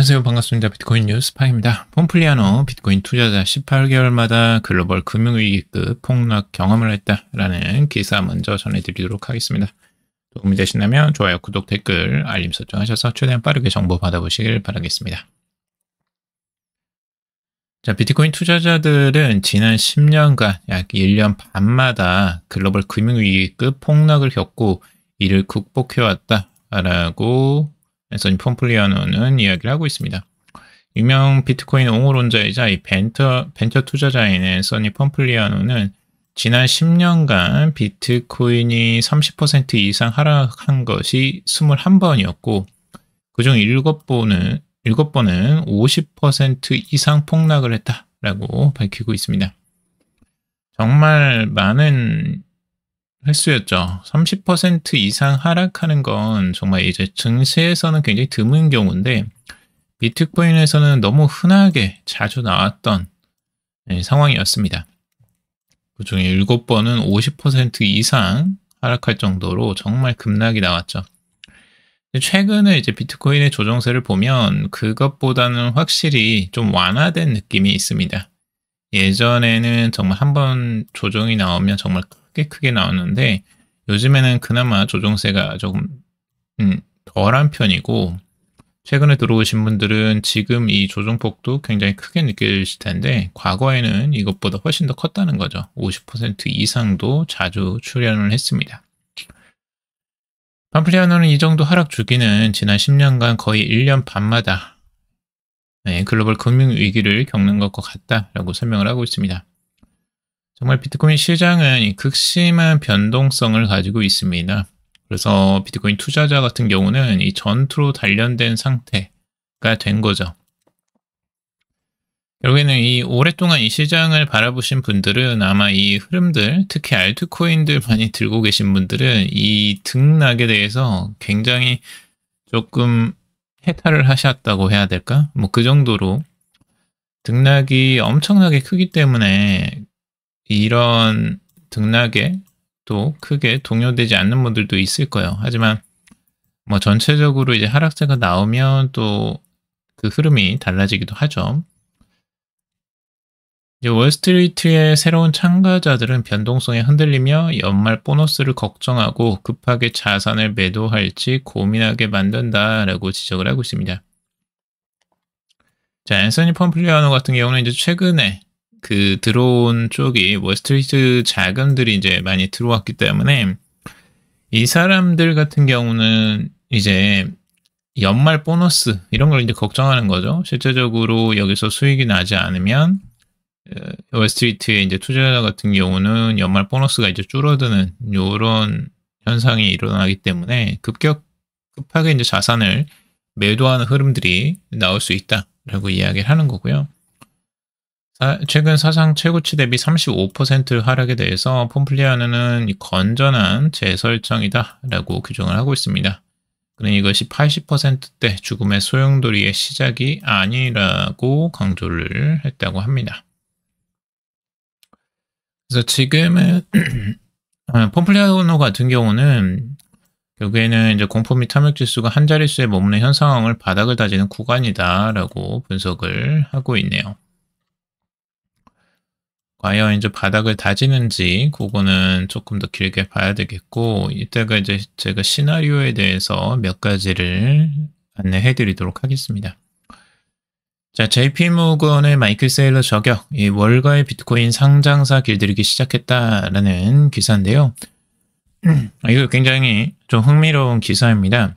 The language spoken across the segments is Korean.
안녕하세요. 반갑습니다. 비트코인 뉴스파입니다. 폼플리아노 비트코인 투자자 18개월마다 글로벌 금융위기급 폭락 경험을 했다라는 기사 먼저 전해드리도록 하겠습니다. 도움이 되신다면 좋아요, 구독, 댓글, 알림 설정하셔서 최대한 빠르게 정보 받아보시길 바라겠습니다. 자, 비트코인 투자자들은 지난 10년간 약 1년 반마다 글로벌 금융위기급 폭락을 겪고 이를 극복해왔다라고 앤서니 폼플리아노는 이야기를 하고 있습니다. 유명 비트코인 옹호론자이자 이 벤처 투자자인 앤서니 폼플리아노는 지난 10년간 비트코인이 30% 이상 하락한 것이 21번이었고 그중 7번은 50% 이상 폭락을 했다라고 밝히고 있습니다. 정말 많은 횟수였죠. 30% 이상 하락하는 건 정말 이제 증시에서는 굉장히 드문 경우인데 비트코인에서는 너무 흔하게 자주 나왔던 상황이었습니다. 그중에 7번은 50% 이상 하락할 정도로 정말 급락이 나왔죠. 최근에 이제 비트코인의 조정세를 보면 그것보다는 확실히 좀 완화된 느낌이 있습니다. 예전에는 정말 한번 조정이 나오면 정말 크게 나왔는데 요즘에는 그나마 조정세가 조금 덜한 편이고 최근에 들어오신 분들은 지금 이 조정폭도 굉장히 크게 느껴지실 텐데 과거에는 이것보다 훨씬 더 컸다는 거죠. 50% 이상도 자주 출현을 했습니다. 팜플리아노는 이 정도 하락 주기는 지난 10년간 거의 1년 반마다 글로벌 금융위기를 겪는 것과 같다라고 설명을 하고 있습니다. 정말 비트코인 시장은 극심한 변동성을 가지고 있습니다. 그래서 비트코인 투자자 같은 경우는 이 전투로 단련된 상태가 된 거죠. 결국에는 이 오랫동안 이 시장을 바라보신 분들은 아마 이 흐름들, 특히 알트코인들 많이 들고 계신 분들은 이 등락에 대해서 굉장히 조금 해탈을 하셨다고 해야 될까? 뭐 그 정도로 등락이 엄청나게 크기 때문에 이런 등락에 또 크게 동요되지 않는 분들도 있을 거예요. 하지만 뭐 전체적으로 이제 하락세가 나오면 또 그 흐름이 달라지기도 하죠. 이제 월스트리트의 새로운 참가자들은 변동성에 흔들리며 연말 보너스를 걱정하고 급하게 자산을 매도할지 고민하게 만든다라고 지적을 하고 있습니다. 자, 앤서니 폼플리아노 같은 경우는 이제 최근에 그 들어온 쪽이 월스트리트 자금들이 이제 많이 들어왔기 때문에 이 사람들 같은 경우는 이제 연말 보너스 이런 걸 이제 걱정하는 거죠. 실제적으로 여기서 수익이 나지 않으면 월스트리트의 이제 투자자 같은 경우는 연말 보너스가 이제 줄어드는 이런 현상이 일어나기 때문에 급하게 이제 자산을 매도하는 흐름들이 나올 수 있다라고 이야기를 하는 거고요. 최근 사상 최고치 대비 35% 하락에 대해서 폼플리아노는 건전한 재설정이다라고 규정을 하고 있습니다. 그러니 이것이 80%대 죽음의 소용돌이의 시작이 아니라고 강조를 했다고 합니다. 그래서 지금은 폼플리아노 같은 경우는 결국에는 이제 공포 및 탐욕 지수가 한 자릿수에 머무는 현 상황을 바닥을 다지는 구간이다라고 분석을 하고 있네요. 과연 이제 바닥을 다지는지 그거는 조금 더 길게 봐야 되겠고 이따가 이제 제가 시나리오에 대해서 몇 가지를 안내해 드리도록 하겠습니다. 자, JP모건의 마이클 세일러 저격, 이 월가의 비트코인 상장사 길들이기 시작했다라는 기사인데요. 이거 굉장히 좀 흥미로운 기사입니다.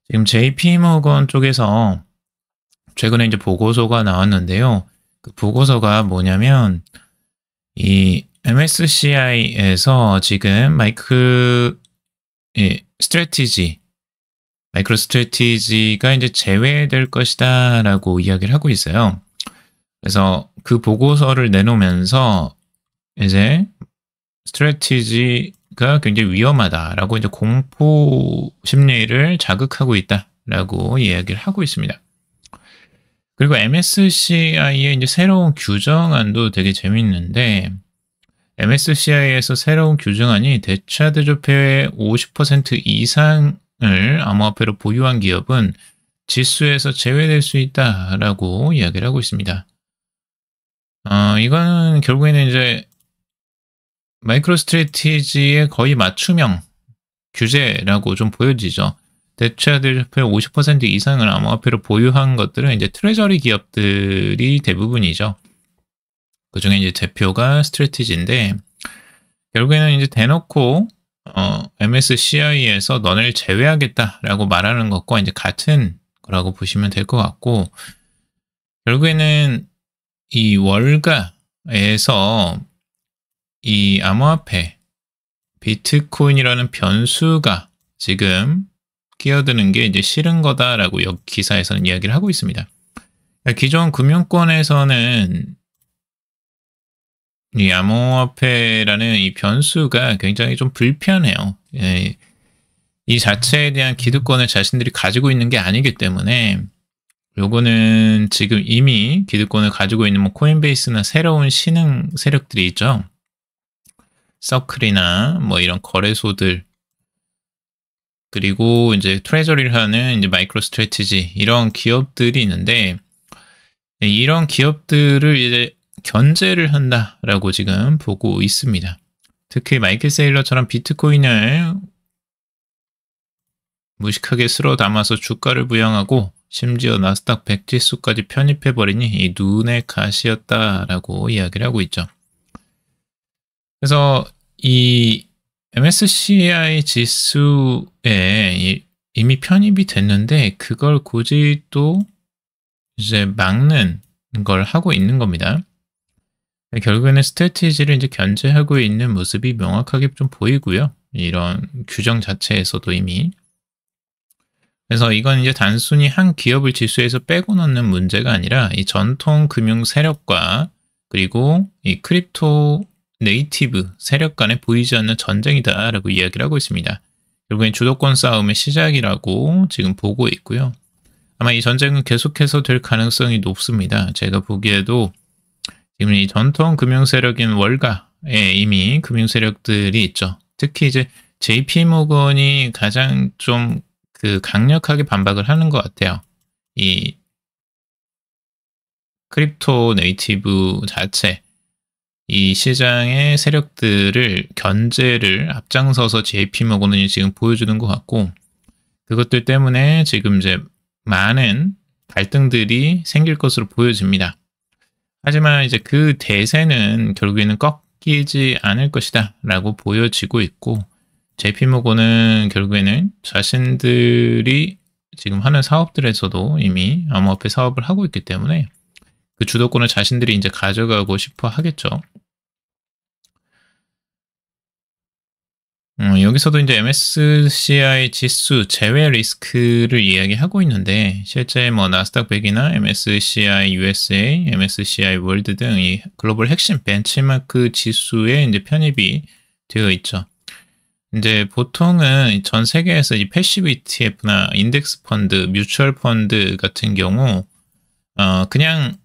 지금 JP모건 쪽에서 최근에 이제 보고서가 나왔는데요. 그 보고서가 뭐냐면 이 MSCI에서 지금 마이크로 스트래티지가 이제 제외될 것이다 라고 이야기를 하고 있어요. 그래서 그 보고서를 내놓으면서 이제 스트래티지가 굉장히 위험하다라고 이제 공포 심리를 자극하고 있다라고 이야기를 하고 있습니다. 그리고 MSCI의 이제 새로운 규정안도 되게 재밌는데 MSCI에서 새로운 규정안이 대차 대조표의 50% 이상을 암호화폐로 보유한 기업은 지수에서 제외될 수 있다라고 이야기를 하고 있습니다. 이거는 결국에는 이제 마이크로 스트래티지의 거의 맞춤형 규제라고 좀 보여지죠. 대체자들표의 50% 이상을 암호화폐로 보유한 것들은 이제 트레저리 기업들이 대부분이죠. 그 중에 이제 대표가 스트래티지인데, 결국에는 이제 대놓고 MSCI에서 너네를 제외하겠다라고 말하는 것과 이제 같은 거라고 보시면 될 것 같고, 결국에는 이 월가에서 이 암호화폐 비트코인이라는 변수가 지금 끼어드는 게 이제 싫은 거다라고 여기 기사에서는 이야기를 하고 있습니다. 기존 금융권에서는 이 암호화폐라는 이 변수가 굉장히 좀 불편해요. 이 자체에 대한 기득권을 자신들이 가지고 있는 게 아니기 때문에, 요거는 지금 이미 기득권을 가지고 있는 뭐 코인베이스나 새로운 신흥 세력들이 있죠. 서클이나 뭐 이런 거래소들, 그리고 이제 트레저리를 하는 이제 마이크로 스트래티지, 이런 기업들이 있는데, 이런 기업들을 이제 견제를 한다라고 지금 보고 있습니다. 특히 마이클 세일러처럼 비트코인을 무식하게 쓸어 담아서 주가를 부양하고 심지어 나스닥 100 지수까지 편입해버리니 이 눈의 가시였다라고 이야기를 하고 있죠. 그래서 이 MSCI 지수에 이미 편입이 됐는데 그걸 굳이 또 이제 막는 걸 하고 있는 겁니다. 결국에는 스트래티지를 이제 견제하고 있는 모습이 명확하게 좀 보이고요. 이런 규정 자체에서도 이미. 그래서 이건 이제 단순히 한 기업을 지수에서 빼고 넣는 문제가 아니라 이 전통 금융 세력과 그리고 이 크립토 네이티브 세력 간에 보이지 않는 전쟁이다라고 이야기를 하고 있습니다. 결국엔 주도권 싸움의 시작이라고 지금 보고 있고요. 아마 이 전쟁은 계속해서 될 가능성이 높습니다. 제가 보기에도 지금 이 전통 금융 세력인 월가에 이미 금융 세력들이 있죠. 특히 이제 JP모건이 가장 좀 강력하게 반박을 하는 것 같아요. 이 크립토 네이티브 자체, 이 시장의 세력들을 견제를 앞장서서 JP모건이 지금 보여주는 것 같고, 그것들 때문에 지금 이제 많은 갈등들이 생길 것으로 보여집니다. 하지만 이제 그 대세는 결국에는 꺾이지 않을 것이다 라고 보여지고 있고, JP모건은 결국에는 자신들이 지금 하는 사업들에서도 이미 암호화폐 사업을 하고 있기 때문에 그 주도권을 자신들이 이제 가져가고 싶어 하겠죠. 여기서도 이제 MSCI 지수 제외 리스크를 이야기하고 있는데, 실제 뭐 나스닥 100이나 MSCI USA, MSCI 월드 등 이 글로벌 핵심 벤치마크 지수에 이제 편입이 되어 있죠. 이제 보통은 전 세계에서 이 패시브 ETF나 인덱스 펀드, 뮤추얼 펀드 같은 경우 그냥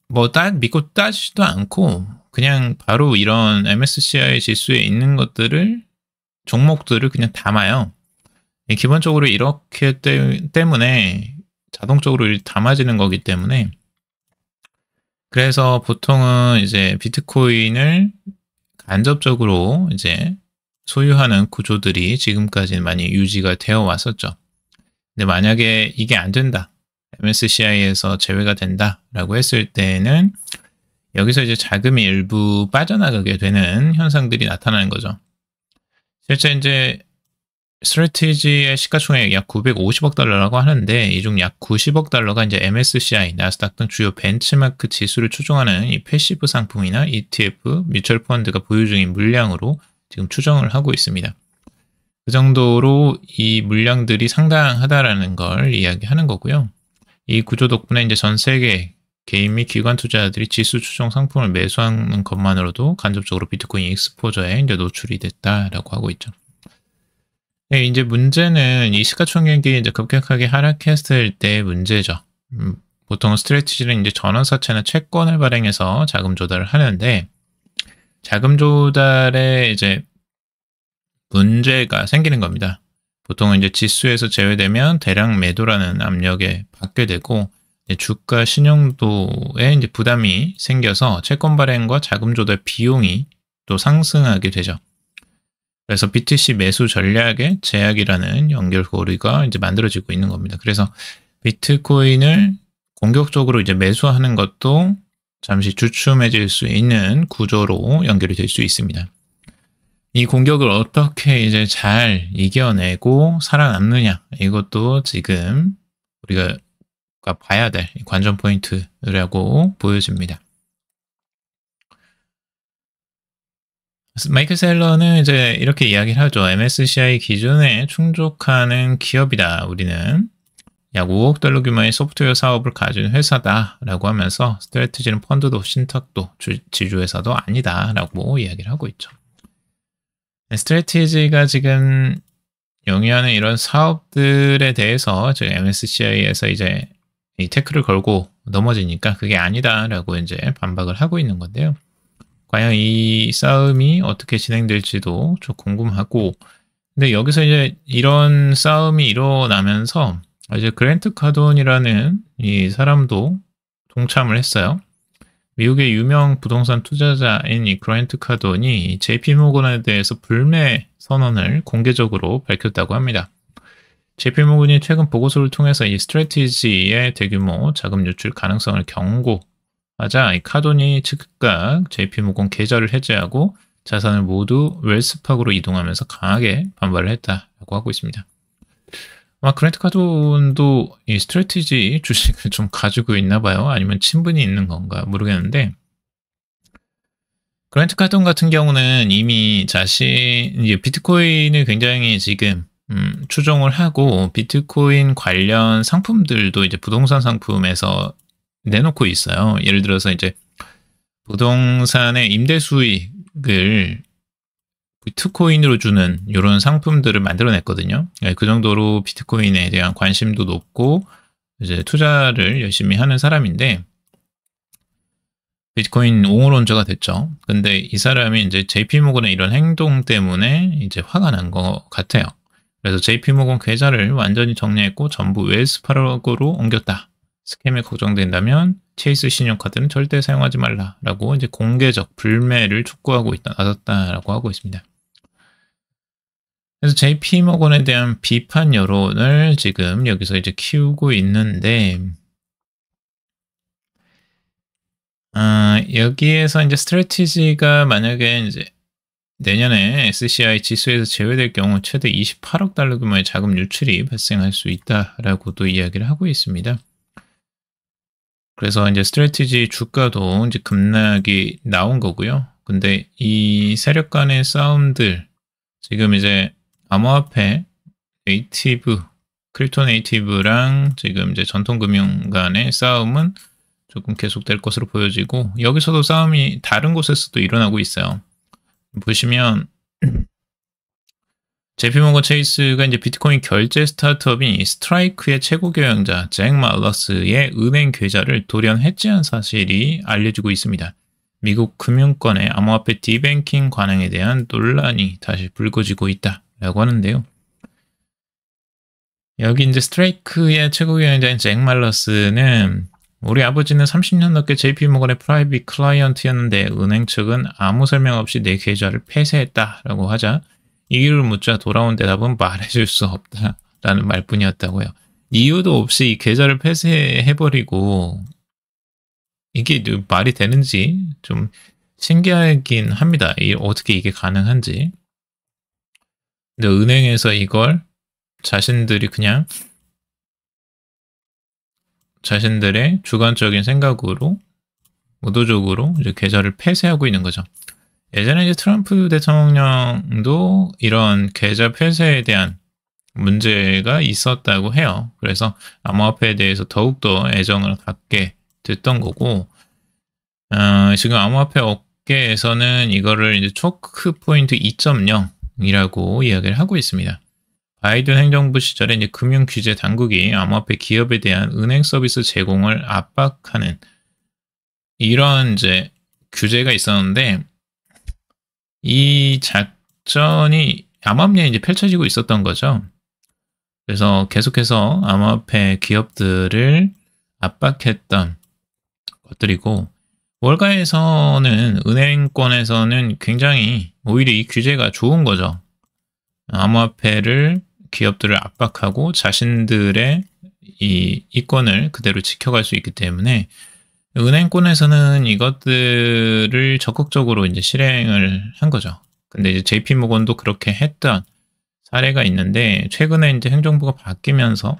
뭐 믿고 따지지도 않고 그냥 바로 이런 MSCI 지수에 있는 것들을, 종목들을 그냥 담아요. 기본적으로 이렇게 때문에 자동적으로 담아지는 거기 때문에, 그래서 보통은 이제 비트코인을 간접적으로 이제 소유하는 구조들이 지금까지 많이 유지가 되어 왔었죠. 근데 만약에 이게 안 된다, MSCI에서 제외가 된다라고 했을 때는 여기서 이제 자금이 일부 빠져나가게 되는 현상들이 나타나는 거죠. 실제 이제 스트래티지의 시가총액이 약 950억 달러라고 하는데, 이 중 약 90억 달러가 이제 MSCI, 나스닥 등 주요 벤치마크 지수를 추종하는 이 패시브 상품이나 ETF, 뮤추얼 펀드가 보유 중인 물량으로 지금 추정을 하고 있습니다. 그 정도로 이 물량들이 상당하다라는 걸 이야기하는 거고요. 이 구조 덕분에 이제 전 세계 개인 및 기관 투자자들이 지수 추종 상품을 매수하는 것만으로도 간접적으로 비트코인 익스포저에 이제 노출이 됐다라고 하고 있죠. 네, 이제 문제는 이 시가총액이 이제 급격하게 하락했을 때 문제죠. 보통 스트래티지는 이제 전환사채나 채권을 발행해서 자금 조달을 하는데, 자금 조달에 이제 문제가 생기는 겁니다. 보통은 이제 지수에서 제외되면 대량 매도라는 압력에 받게 되고 주가 신용도에 이제 부담이 생겨서 채권 발행과 자금 조달 비용이 또 상승하게 되죠. 그래서 BTC 매수 전략의 제약이라는 연결고리가 이제 만들어지고 있는 겁니다. 그래서 비트코인을 공격적으로 이제 매수하는 것도 잠시 주춤해질 수 있는 구조로 연결이 될 수 있습니다. 이 공격을 어떻게 이제 잘 이겨내고 살아남느냐, 이것도 지금 우리가 봐야 될 관전 포인트라고 보여집니다. 마이클 셀러는 이제 이렇게 이야기를 하죠. MSCI 기준에 충족하는 기업이다. 우리는 약 5억 달러 규모의 소프트웨어 사업을 가진 회사다라고 하면서 스트래티지는 펀드도 신탁도 지주회사도 아니다라고 이야기를 하고 있죠. 스트래티지가 지금 영위하는 이런 사업들에 대해서 저희 MSCI에서 이제 이 태클을 걸고 넘어지니까 그게 아니다라고 이제 반박을 하고 있는 건데요. 과연 이 싸움이 어떻게 진행될지도 좀 궁금하고, 근데 여기서 이제 이런 싸움이 일어나면서 이제 그랜트 카돈이라는 이 사람도 동참을 했어요. 미국의 유명 부동산 투자자인 이 그랜트 카돈이 JP 모건에 대해서 불매 선언을 공개적으로 밝혔다고 합니다. JP 모건이 최근 보고서를 통해서 이 스트래티지의 대규모 자금 유출 가능성을 경고하자 이 카돈이 즉각 JP 모건 계좌를 해제하고 자산을 모두 웰스파그로 이동하면서 강하게 반발을 했다라고 하고 있습니다. 그랜트 카돈도 이 스트래티지 주식을 좀 가지고 있나 봐요. 아니면 친분이 있는 건가 모르겠는데, 그랜트 카돈 같은 경우는 이미 이제 비트코인을 굉장히 지금 추종을 하고 비트코인 관련 상품들도 이제 부동산 상품에서 내놓고 있어요. 예를 들어서 이제 부동산의 임대 수익을 비트코인으로 주는 이런 상품들을 만들어냈거든요. 그 정도로 비트코인에 대한 관심도 높고 이제 투자를 열심히 하는 사람인데 비트코인 옹호론자가 됐죠. 근데 이 사람이 이제 JP모건의 이런 행동 때문에 이제 화가 난 것 같아요. 그래서 JP모건 계좌를 완전히 정리했고 전부 웰스파르고로 옮겼다. 스캠이 걱정된다면 체이스 신용카드는 절대 사용하지 말라라고 이제 공개적 불매를 촉구하고 나섰다라고 하고 있습니다. 그래서 JP모건에 대한 비판 여론을 지금 여기서 이제 키우고 있는데, 여기에서 이제 스트래티지가 만약에 이제 내년에 SCI 지수에서 제외될 경우 최대 28억 달러 규모의 자금 유출이 발생할 수 있다라고도 이야기를 하고 있습니다. 그래서 이제 스트래티지 주가도 이제 급락이 나온 거고요. 근데 이 세력 간의 싸움들, 지금 이제 암호화폐 네이티브, 크립토 네이티브랑 지금 이제 전통금융 간의 싸움은 조금 계속될 것으로 보여지고, 여기서도 싸움이 다른 곳에서도 일어나고 있어요. 보시면 JP모건 체이스가 이제 비트코인 결제 스타트업인 스트라이크의 최고 경영자 잭 말러스의 은행 계좌를 돌연 해지한 사실이 알려지고 있습니다. 미국 금융권의 암호화폐 디뱅킹 관행에 대한 논란이 다시 불거지고 있다라고 하는데요. 여기 이제 스트라이크의 최고 경영자인 잭 말러스는 우리 아버지는 30년 넘게 JP모건의 프라이빗 클라이언트였는데 은행 측은 아무 설명 없이 내 계좌를 폐쇄했다라고 하자 이유를 묻자 돌아온 대답은 말해줄 수 없다라는 말뿐이었다고요. 이유도 없이 이 계좌를 폐쇄해버리고 이게 말이 되는지 좀 신기하긴 합니다. 어떻게 이게 가능한지. 근데 은행에서 이걸 자신들이 그냥 자신들의 주관적인 생각으로 의도적으로 이제 계좌를 폐쇄하고 있는 거죠. 예전에 이제 트럼프 대통령도 이런 계좌 폐쇄에 대한 문제가 있었다고 해요. 그래서 암호화폐에 대해서 더욱더 애정을 갖게 됐던 거고, 지금 암호화폐 업계에서는 이거를 이제 초크 포인트 2.0이라고 이야기를 하고 있습니다. 바이든 행정부 시절에 이제 금융 규제 당국이 암호화폐 기업에 대한 은행 서비스 제공을 압박하는 이런 이제 규제가 있었는데, 이 작전이 암암리에 이제 펼쳐지고 있었던 거죠. 그래서 계속해서 암호화폐 기업들을 압박했던 것들이고, 월가에서는 은행권에서는 굉장히 오히려 이 규제가 좋은 거죠. 암호화폐를 기업들을 압박하고 자신들의 이 이권을 그대로 지켜갈 수 있기 때문에 은행권에서는 이것들을 적극적으로 이제 실행을 한 거죠. 근데 이제 JP모건도 그렇게 했던 사례가 있는데, 최근에 이제 행정부가 바뀌면서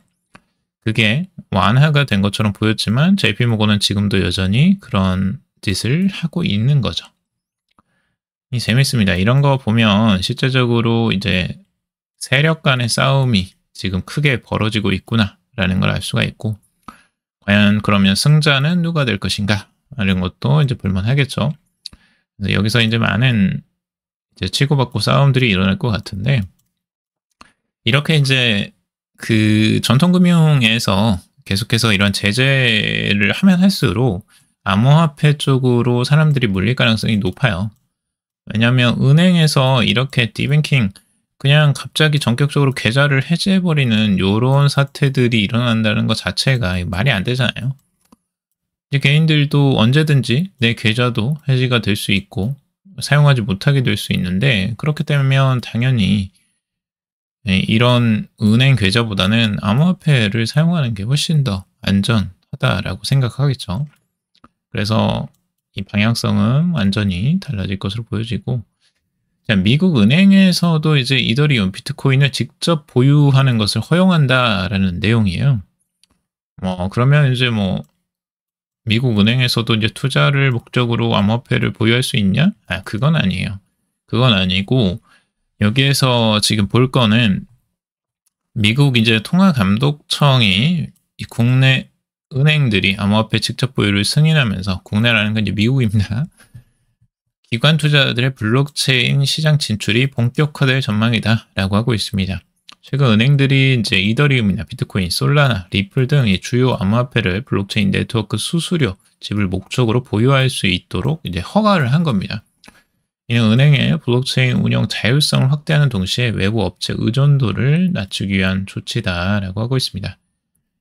그게 완화가 된 것처럼 보였지만 JP모건은 지금도 여전히 그런 짓을 하고 있는 거죠. 이 재밌습니다. 이런 거 보면 실제적으로 이제 세력 간의 싸움이 지금 크게 벌어지고 있구나라는 걸 알 수가 있고, 과연 그러면 승자는 누가 될 것인가? 이런 것도 이제 볼만하겠죠. 그래서 여기서 이제 많은 이제 치고받고 싸움들이 일어날 것 같은데, 이렇게 이제 그 전통금융에서 계속해서 이런 제재를 하면 할수록 암호화폐 쪽으로 사람들이 몰릴 가능성이 높아요. 왜냐하면 은행에서 이렇게 디뱅킹 그냥 갑자기 전격적으로 계좌를 해제해버리는 이런 사태들이 일어난다는 것 자체가 말이 안 되잖아요. 이제 개인들도 언제든지 내 계좌도 해지가 될 수 있고 사용하지 못하게 될 수 있는데, 그렇게 되면 당연히 이런 은행 계좌보다는 암호화폐를 사용하는 게 훨씬 더 안전하다라고 생각하겠죠. 그래서 이 방향성은 완전히 달라질 것으로 보여지고, 미국 은행에서도 이제 이더리움, 비트코인을 직접 보유하는 것을 허용한다라는 내용이에요. 그러면 이제 미국 은행에서도 이제 투자를 목적으로 암호화폐를 보유할 수 있냐? 그건 아니에요. 그건 아니고, 여기에서 지금 볼 거는 미국 이제 통화감독청이 이 국내 은행들이 암호화폐 직접 보유를 승인하면서, 국내라는 건 이제 미국입니다. 기관 투자자들의 블록체인 시장 진출이 본격화될 전망이다라고 하고 있습니다. 최근 은행들이 이제 이더리움이나 비트코인, 솔라나, 리플 등 이 주요 암호화폐를 블록체인 네트워크 수수료 지불 목적으로 보유할 수 있도록 이제 허가를 한 겁니다. 이는 은행의 블록체인 운영 자율성을 확대하는 동시에 외부 업체 의존도를 낮추기 위한 조치다라고 하고 있습니다.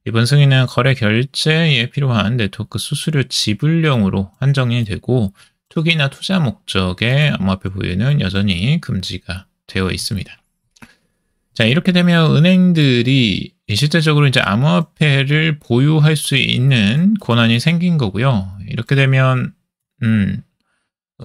이번 승인은 거래 결제에 필요한 네트워크 수수료 지불령으로 한정이 되고, 투기나 투자 목적의 암호화폐 보유는 여전히 금지가 되어 있습니다. 자, 이렇게 되면 은행들이 실제적으로 이제 암호화폐를 보유할 수 있는 권한이 생긴 거고요. 이렇게 되면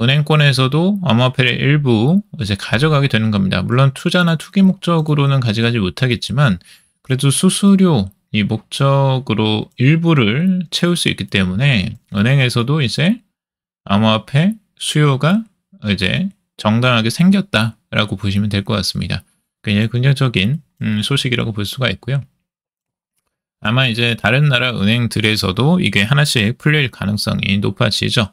은행권에서도 암호화폐를 일부 이제 가져가게 되는 겁니다. 물론 투자나 투기 목적으로는 가져가지 못하겠지만, 그래도 수수료 이 목적으로 일부를 채울 수 있기 때문에 은행에서도 이제 암호화폐 수요가 이제 정당하게 생겼다라고 보시면 될 것 같습니다. 굉장히 긍정적인 소식이라고 볼 수가 있고요. 아마 이제 다른 나라 은행들에서도 이게 하나씩 풀릴 가능성이 높아지죠.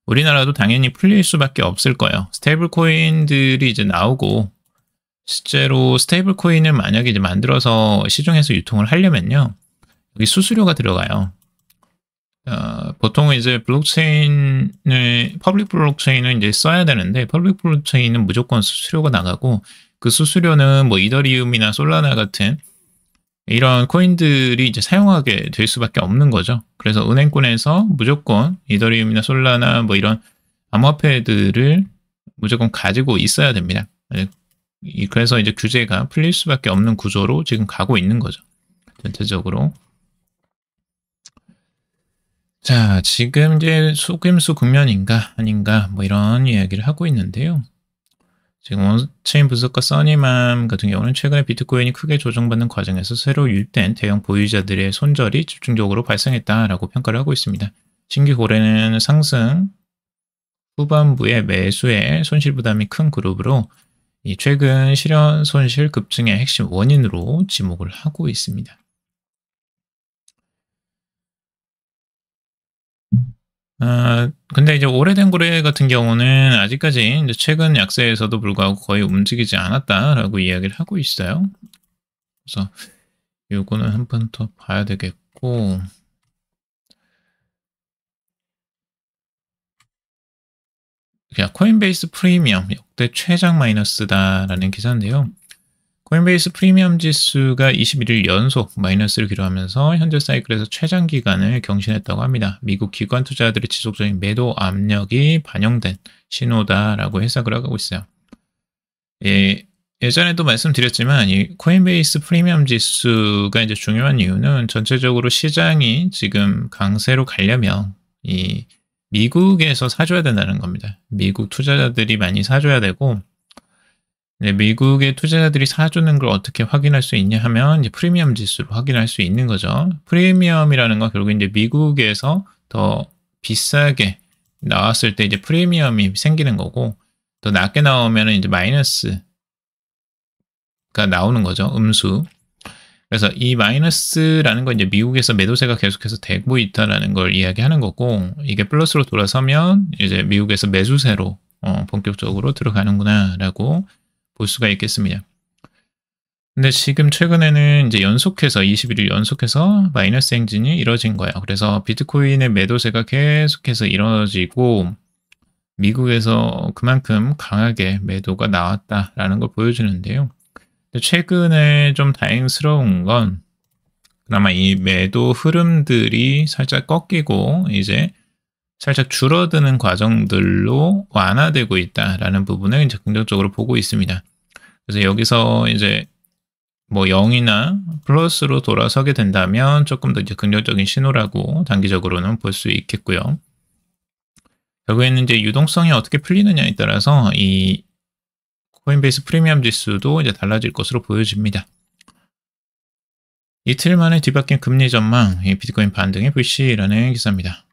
우리나라도 당연히 풀릴 수밖에 없을 거예요. 스테이블 코인들이 이제 나오고, 실제로 스테이블 코인을 만약에 이제 만들어서 시중에서 유통을 하려면요, 여기 수수료가 들어가요. 보통은 이제 퍼블릭 블록체인을 이제 써야 되는데, 퍼블릭 블록체인은 무조건 수수료가 나가고, 그 수수료는 이더리움이나 솔라나 같은 이런 코인들이 이제 사용하게 될 수밖에 없는 거죠. 그래서 은행권에서 무조건 이더리움이나 솔라나 이런 암호화폐들을 무조건 가지고 있어야 됩니다. 그래서 이제 규제가 풀릴 수밖에 없는 구조로 지금 가고 있는 거죠. 전체적으로. 자, 지금 이제 속임수 국면인가 아닌가 이런 이야기를 하고 있는데요. 지금 원체인 분석가 써니맘 같은 경우는 최근에 비트코인이 크게 조정받는 과정에서 새로 유입된 대형 보유자들의 손절이 집중적으로 발생했다라고 평가를 하고 있습니다. 신규 거래는 상승 후반부에 매수의 손실 부담이 큰 그룹으로 이 최근 실현 손실 급증의 핵심 원인으로 지목을 하고 있습니다. 근데 이제 오래된 거래 같은 경우는 아직까지 이제 최근 약세에서도 불구하고 거의 움직이지 않았다라고 이야기를 하고 있어요. 그래서 요거는 한 번 더 봐야 되겠고, 그냥 코인베이스 프리미엄 역대 최장 마이너스다라는 기사인데요. 코인베이스 프리미엄 지수가 21일 연속 마이너스를 기록하면서 현재 사이클에서 최장 기간을 경신했다고 합니다. 미국 기관 투자자들의 지속적인 매도 압력이 반영된 신호다라고 해석을 하고 있어요. 예전에도 말씀드렸지만 이 코인베이스 프리미엄 지수가 이제 중요한 이유는 전체적으로 시장이 지금 강세로 가려면 이 미국에서 사줘야 된다는 겁니다. 미국 투자자들이 많이 사줘야 되고, 미국의 투자자들이 사주는 걸 어떻게 확인할 수 있냐 하면 이제 프리미엄 지수로 확인할 수 있는 거죠. 프리미엄이라는 건 결국 이제 미국에서 더 비싸게 나왔을 때 이제 프리미엄이 생기는 거고, 더 낮게 나오면 이제 마이너스가 나오는 거죠. 음수. 그래서 이 마이너스라는 건 이제 미국에서 매도세가 계속해서 되고 있다라는 걸 이야기하는 거고, 이게 플러스로 돌아서면 이제 미국에서 매수세로 본격적으로 들어가는구나라고 볼 수가 있겠습니다. 근데 지금 최근에는 이제 연속해서 21일 연속해서 마이너스 행진이 이뤄진 거예요. 그래서 비트코인의 매도세가 계속해서 이뤄지고 미국에서 그만큼 강하게 매도가 나왔다라는 걸 보여주는데요. 최근에 좀 다행스러운 건 그나마 이 매도 흐름들이 살짝 꺾이고 이제 살짝 줄어드는 과정들로 완화되고 있다라는 부분을 이제 긍정적으로 보고 있습니다. 그래서 여기서 이제 뭐 0이나 플러스로 돌아서게 된다면 조금 더 이제 긍정적인 신호라고 단기적으로는 볼 수 있겠고요. 결국에는 이제 유동성이 어떻게 풀리느냐에 따라서 이 코인베이스 프리미엄 지수도 이제 달라질 것으로 보여집니다. 이틀 만에 뒤바뀐 금리 전망, 비트코인 반등의 불씨라는 기사입니다.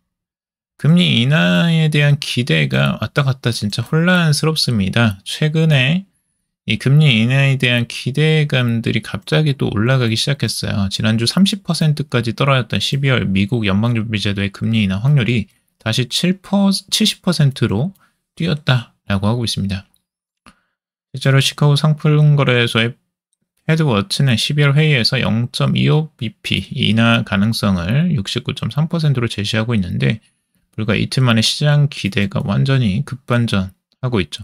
금리 인하에 대한 기대가 왔다 갔다 진짜 혼란스럽습니다. 최근에 이 금리 인하에 대한 기대감들이 갑자기 또 올라가기 시작했어요. 지난주 30%까지 떨어졌던 12월 미국 연방준비제도의 금리 인하 확률이 다시 70%로 뛰었다라고 하고 있습니다. 실제로 시카고 상품거래소의 헤드워치는 12월 회의에서 0.25bp 인하 가능성을 69.3%로 제시하고 있는데 불과 이틀 만에 시장 기대가 완전히 급반전하고 있죠.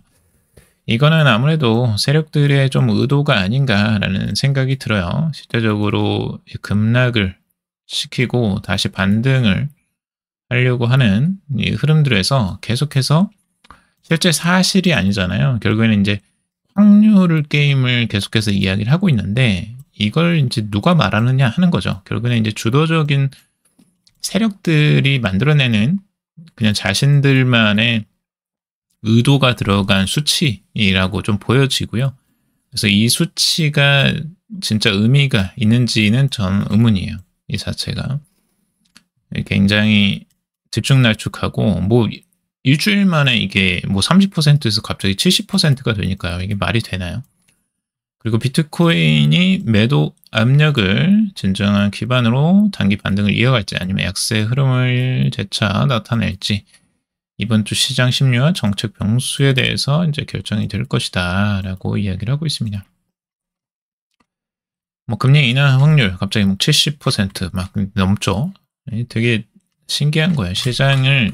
이거는 아무래도 세력들의 좀 의도가 아닌가라는 생각이 들어요. 실제적으로 급락을 시키고 다시 반등을 하려고 하는 이 흐름들에서 계속해서 실제 사실이 아니잖아요. 결국에는 이제 확률 게임을 계속해서 이야기를 하고 있는데 이걸 이제 누가 말하느냐 하는 거죠. 결국에는 이제 주도적인 세력들이 만들어내는 그냥 자신들만의 의도가 들어간 수치라고 좀 보여지고요. 그래서 이 수치가 진짜 의미가 있는지는 전 의문이에요. 이 자체가. 굉장히 들쭉날쭉하고 뭐 일주일 만에 이게 뭐 30%에서 갑자기 70%가 되니까요. 이게 말이 되나요? 그리고 비트코인이 매도 압력을 진정한 기반으로 단기 반등을 이어갈지 아니면 약세 흐름을 재차 나타낼지 이번 주 시장 심리와 정책 병수에 대해서 이제 결정이 될 것이다 라고 이야기를 하고 있습니다. 뭐 금리 인하 확률 갑자기 뭐 70% 넘죠. 되게 신기한 거예요. 시장을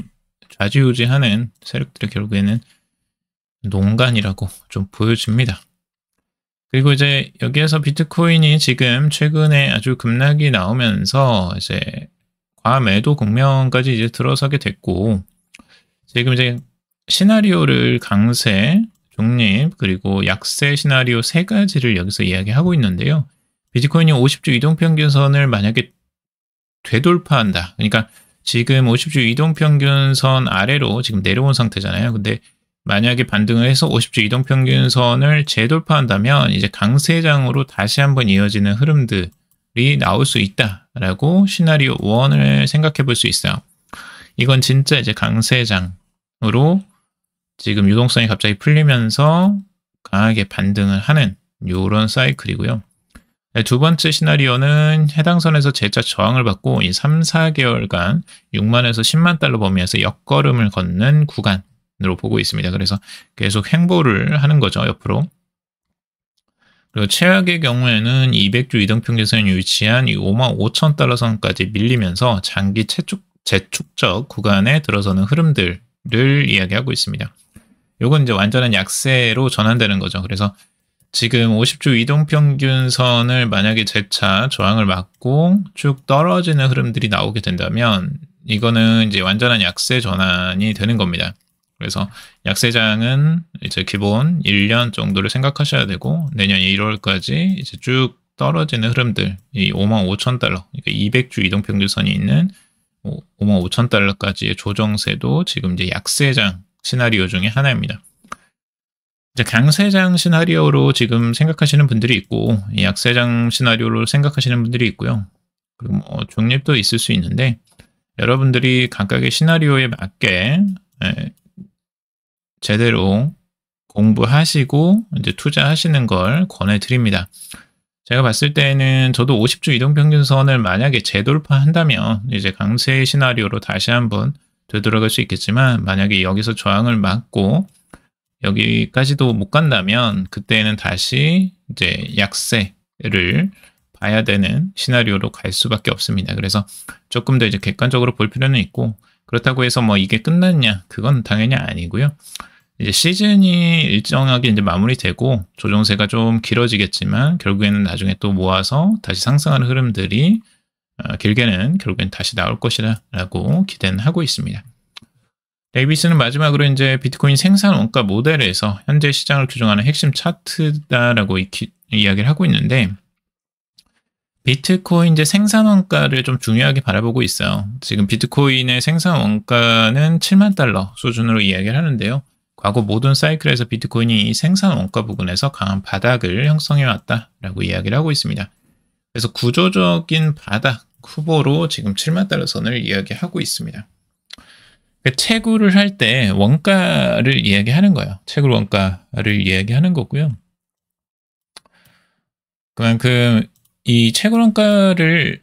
좌지우지하는 세력들이 결국에는 농간이라고 좀 보여집니다. 그리고 이제 여기에서 비트코인이 지금 최근에 아주 급락이 나오면서 이제 과매도 국면까지 이제 들어서게 됐고 지금 이제 시나리오를 강세, 중립, 그리고 약세 시나리오 세 가지를 여기서 이야기하고 있는데요. 비트코인이 50주 이동평균선을 만약에 되돌파한다. 그러니까 지금 50주 이동평균선 아래로 지금 내려온 상태잖아요. 근데 만약에 반등을 해서 50주 이동평균선을 재돌파한다면 이제 강세장으로 다시 한번 이어지는 흐름들이 나올 수 있다라고 시나리오 1을 생각해 볼 수 있어요. 이건 진짜 이제 강세장으로 지금 유동성이 갑자기 풀리면서 강하게 반등을 하는 이런 사이클이고요. 두 번째 시나리오는 해당 선에서 재차 저항을 받고 이 3, 4개월간 6만에서 10만 달러 범위에서 역걸음을 걷는 구간으로 보고 있습니다. 그래서 계속 행보를 하는 거죠, 옆으로. 그리고 최악의 경우에는 200주 이동평균선이 위치한 이 5만 5천 달러 선까지 밀리면서 장기 재축적 구간에 들어서는 흐름들을 이야기하고 있습니다. 이건 이제 완전한 약세로 전환되는 거죠. 그래서 지금 50주 이동평균선을 만약에 재차 저항을 맞고 쭉 떨어지는 흐름들이 나오게 된다면 이거는 이제 완전한 약세 전환이 되는 겁니다. 그래서 약세장은 이제 기본 1년 정도를 생각하셔야 되고 내년 1월까지 이제 쭉 떨어지는 흐름들, 이 55,000달러, 그러니까 200주 이동평균선이 있는 55,000달러까지의 조정세도 지금 이제 약세장 시나리오 중에 하나입니다. 이제 강세장 시나리오로 지금 생각하시는 분들이 있고, 이 약세장 시나리오로 생각하시는 분들이 있고요. 그리고 뭐 중립도 있을 수 있는데, 여러분들이 각각의 시나리오에 맞게 제대로 공부하시고 이제 투자하시는 걸 권해드립니다. 제가 봤을 때는 저도 50주 이동평균선을 만약에 재돌파한다면 이제 강세 시나리오로 다시 한번 되돌아갈 수 있겠지만 만약에 여기서 저항을 맞고 여기까지도 못 간다면 그때는 다시 이제 약세를 봐야 되는 시나리오로 갈 수밖에 없습니다. 그래서 조금 더 이제 객관적으로 볼 필요는 있고 그렇다고 해서 뭐 이게 끝났냐? 그건 당연히 아니고요. 이제 시즌이 일정하게 이제 마무리되고 조정세가 좀 길어지겠지만 결국에는 나중에 또 모아서 다시 상승하는 흐름들이 길게는 결국엔 다시 나올 것이라고 기대는 하고 있습니다. 데이비스는 마지막으로 이제 비트코인 생산 원가 모델에서 현재 시장을 규정하는 핵심 차트다라고 이야기를 하고 있는데 비트코인 이제 생산 원가를 좀 중요하게 바라보고 있어요. 지금 비트코인의 생산 원가는 7만 달러 수준으로 이야기를 하는데요. 과거 모든 사이클에서 비트코인이 이 생산 원가 부분에서 강한 바닥을 형성해 왔다라고 이야기를 하고 있습니다. 그래서 구조적인 바닥 후보로 지금 7만 달러 선을 이야기하고 있습니다. 채굴을 할 때 원가를 이야기하는 거예요. 채굴 원가를 이야기하는 거고요. 그만큼 이 채굴 원가를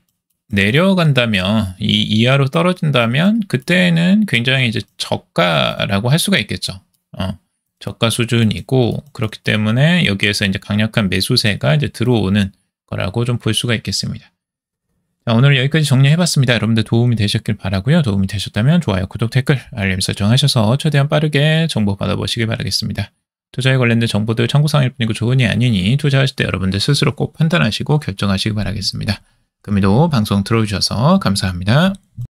내려간다면 이 이하로 떨어진다면 그때는 굉장히 이제 저가라고 할 수가 있겠죠. 저가 수준이고 그렇기 때문에 여기에서 이제 강력한 매수세가 이제 들어오는 거라고 좀 볼 수가 있겠습니다. 자, 오늘 여기까지 정리해봤습니다. 여러분들 도움이 되셨길 바라고요. 도움이 되셨다면 좋아요, 구독, 댓글, 알림 설정하셔서 최대한 빠르게 정보 받아보시길 바라겠습니다. 투자에 관련된 정보들 참고사항일 뿐이고 조언이 아니니 투자하실 때 여러분들 스스로 꼭 판단하시고 결정하시기 바라겠습니다. 금일도 방송 들어주셔서 감사합니다.